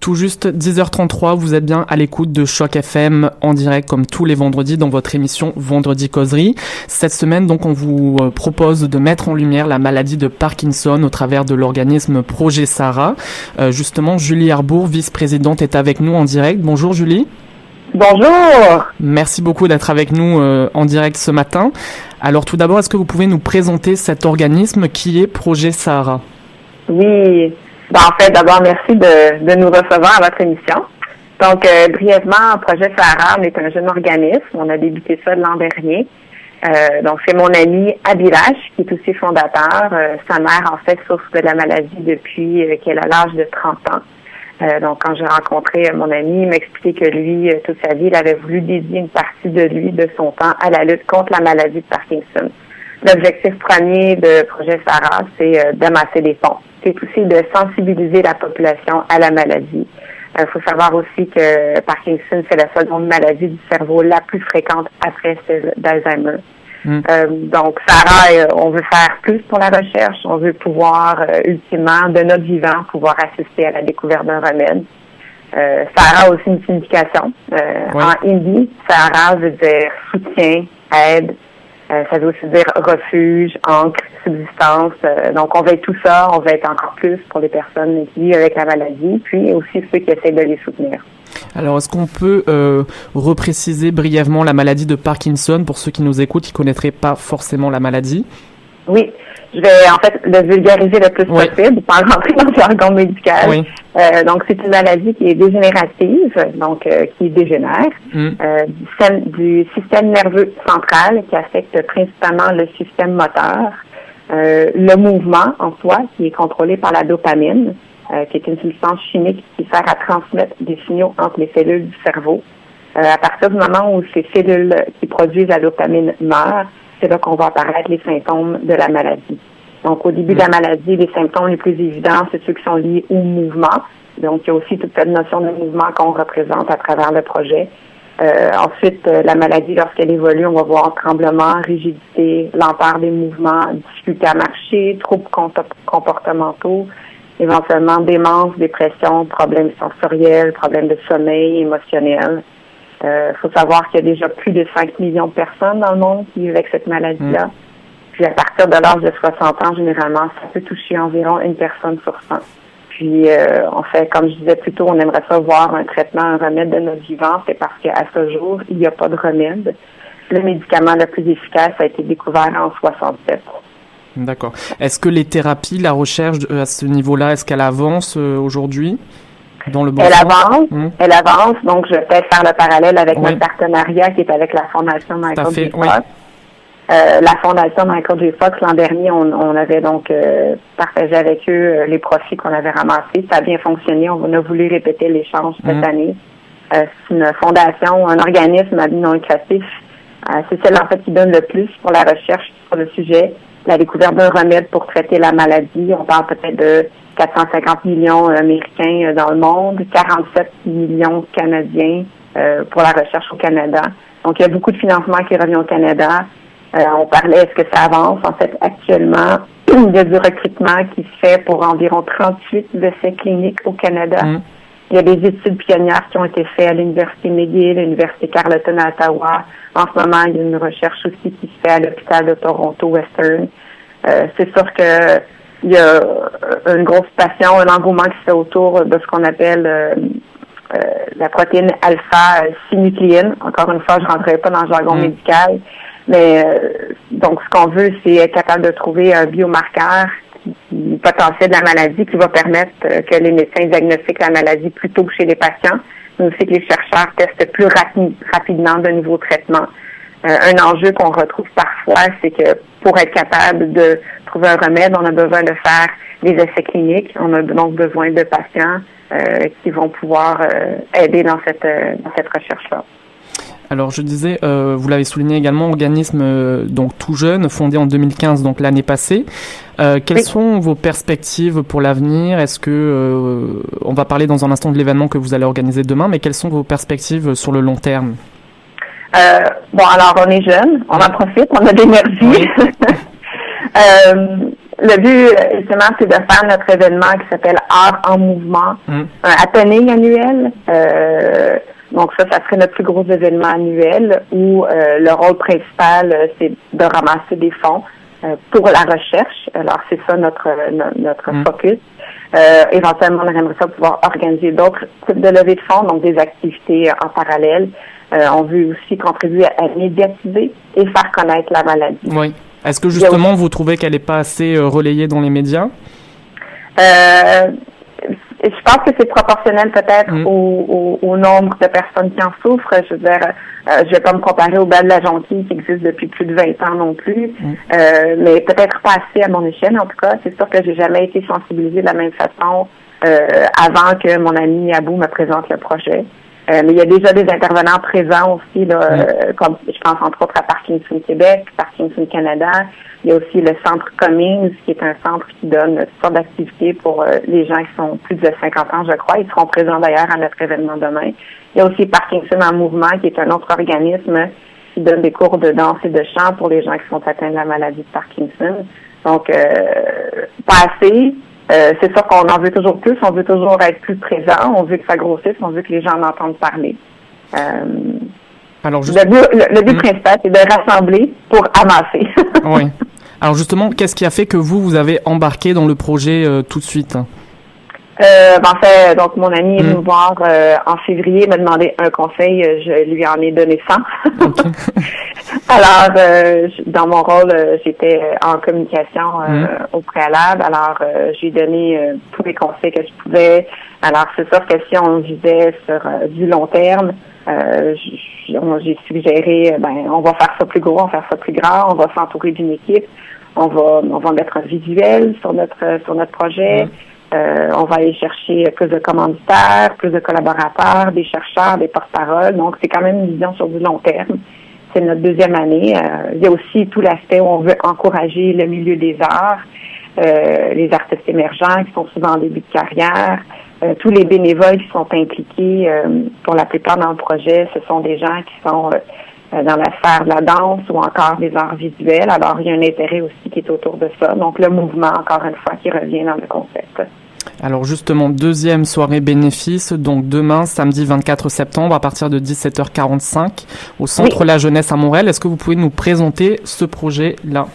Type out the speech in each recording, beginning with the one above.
Tout juste 10h33, vous êtes bien à l'écoute de Choc FM en direct comme tous les vendredis dans votre émission Vendredi Causerie. Cette semaine, donc, on vous propose de mettre en lumière la maladie de Parkinson au travers de l'organisme Projet Sahara. Justement, Julie Arbour, vice-présidente, est avec nous en direct. Bonjour Julie. Bonjour. Merci beaucoup d'être avec nous en direct ce matin. Alors tout d'abord, est-ce que vous pouvez nous présenter cet organisme qui est Projet Sahara? Oui. En fait, d'abord, merci de nous recevoir à votre émission. Donc, brièvement, Projet Sahara, on est un jeune organisme. On a débuté ça l'an dernier. Donc, c'est mon ami Abhilash, qui est aussi fondateur. Sa mère, en fait, souffre de la maladie depuis qu'elle a l'âge de 30 ans. Donc, quand j'ai rencontré mon ami, il m'expliquait que lui, toute sa vie, il avait voulu dédier une partie de lui, de son temps, à la lutte contre la maladie de Parkinson. L'objectif premier de Projet Sahara, c'est d'amasser des fonds. C'est aussi de sensibiliser la population à la maladie. Il faut savoir aussi que Parkinson, c'est la seconde maladie du cerveau la plus fréquente après celle d'Alzheimer. Donc, Sahara, on veut faire plus pour la recherche. On veut pouvoir, ultimement, de notre vivant, pouvoir assister à la découverte d'un remède. Sahara a aussi une signification. En hindi, Sahara veut dire soutien, aide. Ça veut aussi dire refuge, ancre, subsistance. Donc, on va être tout ça, on va être encore plus pour les personnes qui vivent avec la maladie, puis aussi ceux qui essaient de les soutenir. Alors, est-ce qu'on peut repréciser brièvement la maladie de Parkinson pour ceux qui nous écoutent, qui ne connaîtraient pas forcément la maladie? Oui, je vais en fait le vulgariser le plus possible, sans rentrer dans le jargon médical. Oui. Donc, c'est une maladie qui est dégénérative, donc qui dégénère, du système nerveux central qui affecte principalement le système moteur, le mouvement en soi qui est contrôlé par la dopamine, qui est une substance chimique qui sert à transmettre des signaux entre les cellules du cerveau. À partir du moment où ces cellules qui produisent la dopamine meurent, c'est là qu'on va apparaître les symptômes de la maladie. Donc, au début de la maladie, les symptômes les plus évidents, c'est ceux qui sont liés au mouvement. Donc, il y a aussi toute cette notion de mouvement qu'on représente à travers le projet. Ensuite, la maladie, lorsqu'elle évolue, on va voir tremblement, rigidité, lenteur des mouvements, difficulté à marcher, troubles comportementaux, éventuellement démence, dépression, problèmes sensoriels, problèmes de sommeil, émotionnels. Faut savoir qu'il y a déjà plus de 5 millions de personnes dans le monde qui vivent avec cette maladie-là. Puis à partir de l'âge de 60 ans, généralement, ça peut toucher environ une personne sur 100. Puis en fait, comme je disais plus tôt, on aimerait ça voir un traitement, un remède de notre vivant. C'est parce qu'à ce jour, il n'y a pas de remède. Le médicament le plus efficace a été découvert en 67. D'accord. Est-ce que les thérapies, la recherche à ce niveau-là, est-ce qu'elle avance aujourd'hui? Dans le bon sens? Elle avance, donc je vais peut-être faire le parallèle avec notre partenariat qui est avec la Fondation Michael J. Fox. La Fondation Michael J. Fox, l'an dernier, on avait donc partagé avec eux les profits qu'on avait ramassés. Ça a bien fonctionné. On a voulu répéter l'échange cette année. C'est une fondation, un organisme à but non lucratif. C'est celle en fait qui donne le plus pour la recherche sur le sujet, la découverte d'un remède pour traiter la maladie. On parle peut-être de 450 millions américains dans le monde, 47 millions canadiens pour la recherche au Canada. Donc, il y a beaucoup de financement qui revient au Canada. On parlait, est-ce que ça avance? En fait, actuellement, il y a du recrutement qui se fait pour environ 38 essais cliniques au Canada. Il y a des études pionnières qui ont été faites à l'Université McGill, l'Université Carleton à Ottawa. En ce moment, il y a une recherche aussi qui se fait à l'hôpital de Toronto Western. C'est sûr que il y a une grosse passion, un engouement qui se fait autour de ce qu'on appelle la protéine alpha-synucléine. Encore une fois, je ne rentrerai pas dans le jargon médical, mais donc ce qu'on veut, c'est être capable de trouver un biomarqueur potentiel de la maladie qui va permettre que les médecins diagnostiquent la maladie plus tôt chez les patients, mais aussi que les chercheurs testent plus rapidement de nouveaux traitements. Un enjeu qu'on retrouve parfois, c'est que pour être capable de trouver un remède, on a besoin de faire des essais cliniques. On a donc besoin de patients qui vont pouvoir aider dans cette recherche-là. Alors je disais, vous l'avez souligné également, organisme donc tout jeune, fondé en 2015, donc l'année passée. Quelles sont vos perspectives pour l'avenir? Est-ce que on va parler dans un instant de l'événement que vous allez organiser demain, mais quelles sont vos perspectives sur le long terme? Alors on est jeune, on en profite, on a de l'énergie. Le but, justement, c'est de faire notre événement qui s'appelle Art en mouvement, un happening annuel. Donc ça serait notre plus gros événement annuel où le rôle principal, c'est de ramasser des fonds pour la recherche. Alors, c'est ça notre focus. Éventuellement, on aimerait ça pouvoir organiser d'autres types de levées de fonds, donc des activités en parallèle. On veut aussi contribuer à médiatiser et faire connaître la maladie. Oui. Est-ce que justement, vous trouvez qu'elle n'est pas assez relayée dans les médias? Je pense que c'est proportionnel peut-être au nombre de personnes qui en souffrent. Je veux dire, je vais pas me comparer au bal de la jonquille qui existe depuis plus de 20 ans non plus, mais peut-être pas assez à mon échelle en tout cas. C'est sûr que j'ai jamais été sensibilisée de la même façon avant que mon ami Abou me présente le projet. Mais il y a déjà des intervenants présents aussi, là, comme je pense entre autres à Parkinson Québec, Parkinson Canada. Il y a aussi le centre Cummings, qui est un centre qui donne toutes sortes d'activités pour les gens qui sont plus de 50 ans, je crois. Ils seront présents d'ailleurs à notre événement demain. Il y a aussi Parkinson en mouvement, qui est un autre organisme qui donne des cours de danse et de chant pour les gens qui sont atteints de la maladie de Parkinson. Donc, pas assez. C'est sûr qu'on en veut toujours plus, on veut toujours être plus présent, on veut que ça grossisse, on veut que les gens en entendent parler. Alors, le but principal, c'est de rassembler pour amasser. Oui. Alors justement, qu'est-ce qui a fait que vous avez embarqué dans le projet tout de suite? En fait, donc mon ami est venu me voir en février, m'a demandé un conseil, je lui en ai donné 100. Okay. Alors, dans mon rôle, j'étais en communication au préalable. Alors, j'ai donné tous les conseils que je pouvais. Alors, c'est sûr que si on visait sur du long terme, j'ai suggéré, on va faire ça plus gros, on va faire ça plus grand, on va s'entourer d'une équipe, on va mettre un visuel sur notre projet. On va aller chercher plus de commanditaires, plus de collaborateurs, des chercheurs, des porte-paroles. Donc, c'est quand même une vision sur du long terme. C'est notre deuxième année. Il y a aussi tout l'aspect où on veut encourager le milieu des arts, les artistes émergents qui sont souvent en début de carrière, tous les bénévoles qui sont impliqués pour la plupart dans le projet. Ce sont des gens qui sont dans la sphère de la danse ou encore des arts visuels. Alors, il y a un intérêt aussi qui est autour de ça. Donc, le mouvement, encore une fois, qui revient dans le concept. Alors, justement, deuxième soirée bénéfice, donc demain, samedi 24 septembre, à partir de 17h45, au Centre La Jeunesse à Montréal. Est-ce que vous pouvez nous présenter ce projet-là?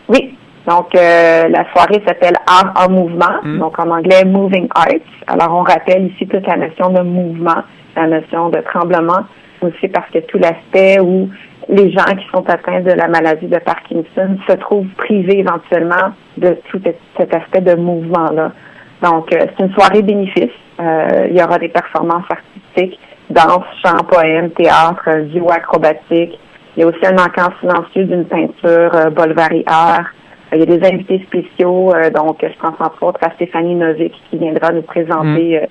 Oui. Donc, la soirée s'appelle Art en mouvement, donc en anglais Moving Arts. Alors, on rappelle ici toute la notion de mouvement, la notion de tremblement, aussi parce que tout l'aspect où les gens qui sont atteints de la maladie de Parkinson se trouvent privés éventuellement de tout cet aspect de mouvement-là. Donc, c'est une soirée bénéfice. Il y aura des performances artistiques, danse, chant, poème, théâtre, duo acrobatique. Il y a aussi un encans silencieux d'une peinture Bolvari Art. Il y a des invités spéciaux, donc je pense entre autres à Stéphanie Novick qui viendra nous présenter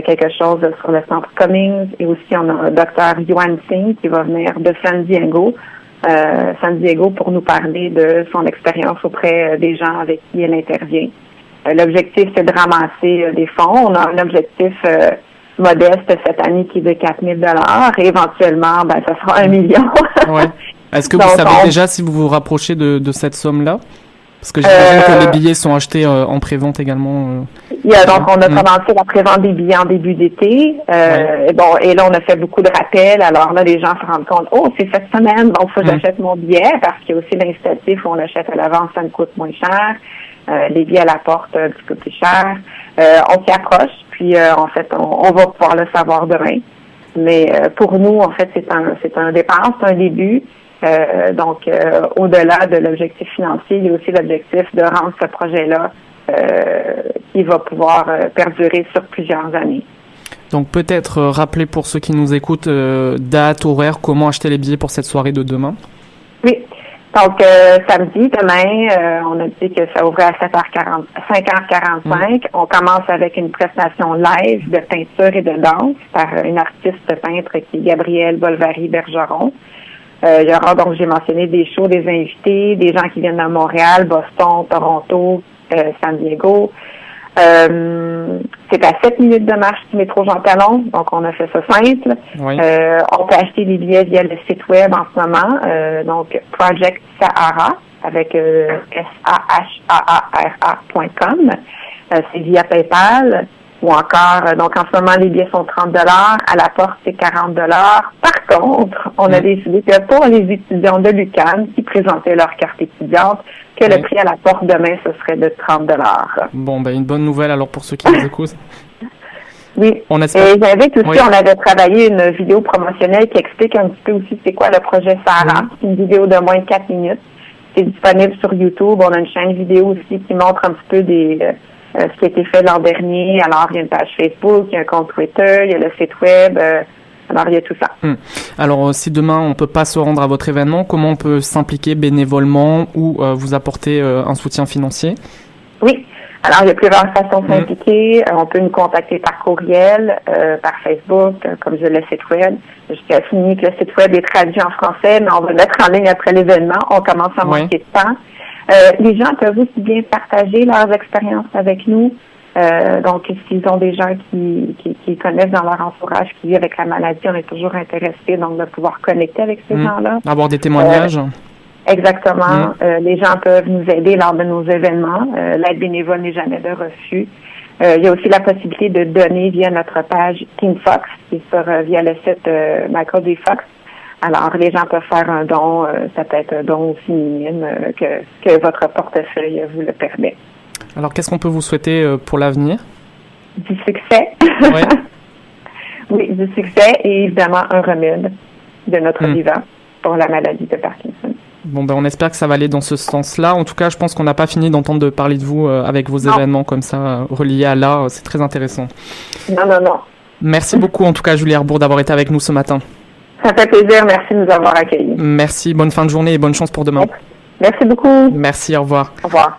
quelque chose sur le centre Cummings, et aussi on a Dr. Yuan Singh qui va venir de San Diego pour nous parler de son expérience auprès des gens avec qui elle intervient. L'objectif, c'est de ramasser des fonds. On a un objectif modeste cette année qui est de 4 000 $ et éventuellement, ça sera 1 million. Ouais. Est-ce que vous savez déjà si vous vous rapprochez de cette somme-là? Parce que j'imagine que les billets sont achetés en pré-vente également. Donc, on a commencé la pré-vente des billets en début d'été. Et là, on a fait beaucoup de rappels. Alors là, les gens se rendent compte, c'est cette semaine, donc faut que j'achète mon billet, parce qu'il y a aussi l'incitatif où on l'achète à l'avance, ça me coûte moins cher. Les billets à la porte, un petit peu plus cher. On s'y approche, puis en fait, on va pouvoir le savoir demain. Mais pour nous, en fait, c'est un départ, c'est un début. Donc, au-delà de l'objectif financier, il y a aussi l'objectif de rendre ce projet-là qui va pouvoir perdurer sur plusieurs années. Donc, peut-être rappeler pour ceux qui nous écoutent, date, horaire, comment acheter les billets pour cette soirée de demain? Oui. Donc, samedi, demain, on a dit que ça ouvrait à 5h45. On commence avec une prestation live de peinture et de danse par une artiste peintre qui est Gabrielle Bolvari-Bergeron. Il y aura, donc, j'ai mentionné des shows, des invités, des gens qui viennent de Montréal, Boston, Toronto, San Diego. C'est à 7 minutes de marche du métro Jean Talon, donc on a fait ça simple. Oui. On peut acheter des billets via le site web en ce moment, donc Project Sahara, avec SAHAARA.com. C'est via PayPal. Ou encore, donc en ce moment, les billets sont 30 $, à la porte, c'est 40 $. Par contre, on a décidé que pour les étudiants de l'UQAM qui présentaient leur carte étudiante, que le prix à la porte demain, ce serait de 30 $. Bon, ben une bonne nouvelle alors pour ceux qui nous écoutent. Oui, on espère. Et j'invite aussi, on avait travaillé une vidéo promotionnelle qui explique un petit peu aussi c'est quoi le projet Sahara. C'est une vidéo de moins de 4 minutes. C'est disponible sur YouTube. On a une chaîne vidéo aussi qui montre un petit peu ce qui a été fait l'an dernier. Alors, il y a une page Facebook, il y a un compte Twitter, il y a le site web. Alors, il y a tout ça. Alors, si demain, on ne peut pas se rendre à votre événement, comment on peut s'impliquer bénévolement ou vous apporter un soutien financier? Oui. Alors, il y a plusieurs façons de s'impliquer. On peut nous contacter par courriel, par Facebook, comme je le site web. Jusqu'à fini que le site web est traduit en français, mais on va le mettre en ligne après l'événement. On commence à manquer de temps. Les gens peuvent aussi bien partager leurs expériences avec nous. Donc, s'ils ont des gens qui connaissent dans leur entourage, qui vivent avec la maladie, on est toujours intéressés donc de pouvoir connecter avec ces gens-là. Avoir des témoignages. Exactement. Les gens peuvent nous aider lors de nos événements. L'aide bénévole n'est jamais de refus. Il y a aussi la possibilité de donner via notre page Team Fox, qui est via le site Michael J. Fox. Alors, les gens peuvent faire un don. Ça peut être un don aussi minime que votre portefeuille vous le permet. Alors, qu'est-ce qu'on peut vous souhaiter pour l'avenir? Du succès. Oui. Oui, du succès et évidemment un remède de notre vivant pour la maladie de Parkinson. Bon, ben on espère que ça va aller dans ce sens-là. En tout cas, je pense qu'on n'a pas fini d'entendre parler de vous avec vos événements comme ça, reliés à l'art. C'est très intéressant. Non. Merci beaucoup, en tout cas, Julie Herbourg, d'avoir été avec nous ce matin. Ça fait plaisir. Merci de nous avoir accueillis. Merci. Bonne fin de journée et bonne chance pour demain. Merci beaucoup. Merci. Au revoir. Au revoir.